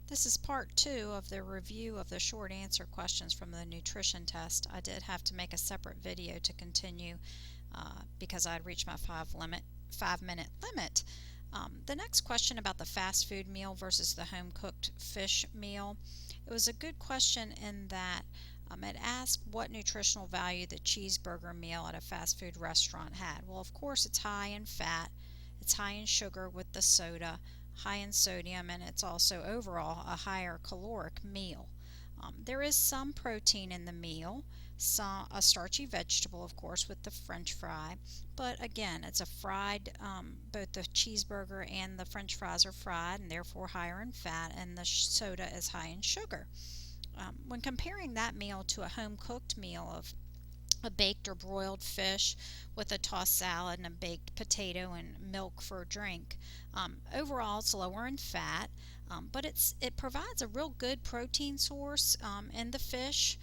This is part 2 of the review of the short answer questions from the nutrition test. I did have to make a separate video to continue because I had reached my 5-minute limit. The next question about the fast food meal versus the home cooked fish meal, it was a good question in that it asked what nutritional value the cheeseburger meal at a fast food restaurant had. Well, of course, it's high in fat, it's high in sugar with the soda, high in sodium, and it's also overall a higher caloric meal. There is some protein in the meal, a starchy vegetable, of course, with the French fry, but again, it's a fried, both the cheeseburger and the French fries are fried and therefore higher in fat, and the soda is high in sugar. When comparing that meal to a home cooked meal of a baked or broiled fish with a tossed salad and a baked potato and milk for a drink. Overall, it's lower in fat, but it provides a real good protein source in the fish,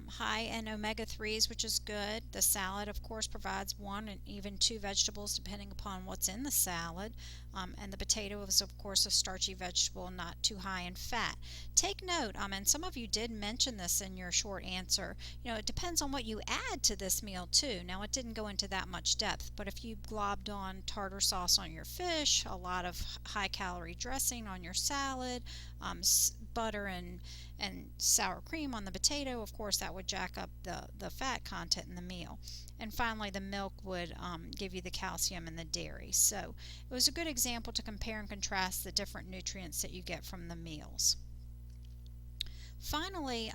high in omega-3s, which is good. The salad, of course, provides one and even two vegetables depending upon what's in the salad. And the potato is, of course, a starchy vegetable, not too high in fat. Take note, and some of you did mention this in your short answer, it depends on what you add to this meal too. Now, it didn't go into that much depth, but if you globbed on tartar sauce on your fish, a lot of high-calorie dressing on your salad, butter and sour cream on the potato, of course, that would jack up the fat content in the meal. And finally, the milk would give you the calcium in the dairy. So it was a good example to compare and contrast the different nutrients that you get from the meals. Finally,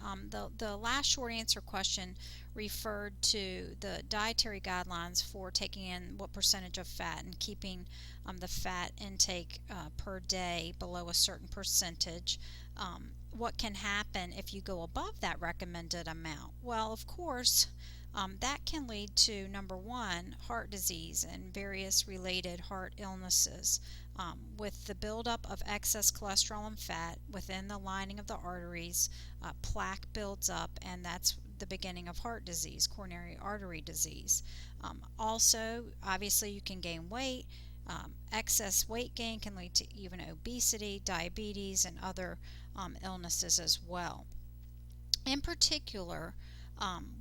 the last short answer question referred to the dietary guidelines for taking in what percentage of fat and keeping the fat intake per day below a certain percentage. What can happen if you go above that recommended amount? Well, of course, that can lead to, number one, heart disease and various related heart illnesses. With the buildup of excess cholesterol and fat within the lining of the arteries, plaque builds up, and that's the beginning of heart disease, coronary artery disease. Also, obviously, you can gain weight. Excess weight gain can lead to even obesity, diabetes, and other illnesses as well. In particular,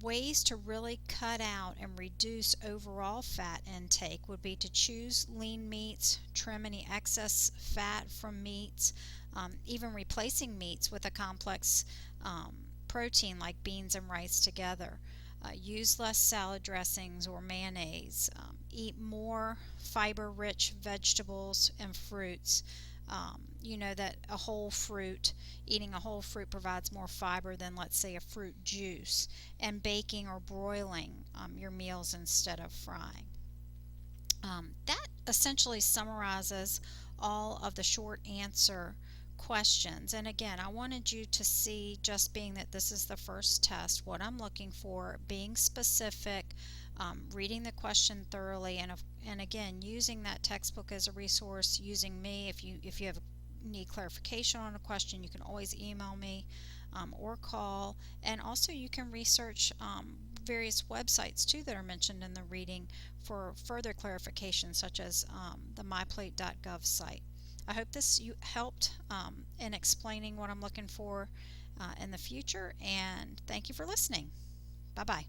ways to really cut out and reduce overall fat intake would be to choose lean meats, trim any excess fat from meats, even replacing meats with a complex protein like beans and rice together. Use less salad dressings or mayonnaise. Eat more fiber-rich vegetables and fruits. You know that eating a whole fruit provides more fiber than, let's say, a fruit juice, and baking or broiling your meals instead of frying. That essentially summarizes all of the short answer questions. And again, I wanted you to see, just being that this is the first test, what I'm looking for, being specific, reading the question thoroughly, and again, using that textbook as a resource, using me. If you need clarification on a question, you can always email me or call. And also you can research various websites too that are mentioned in the reading for further clarification, such as the myplate.gov site. I hope this helped in explaining what I'm looking for in the future, and thank you for listening. Bye-bye.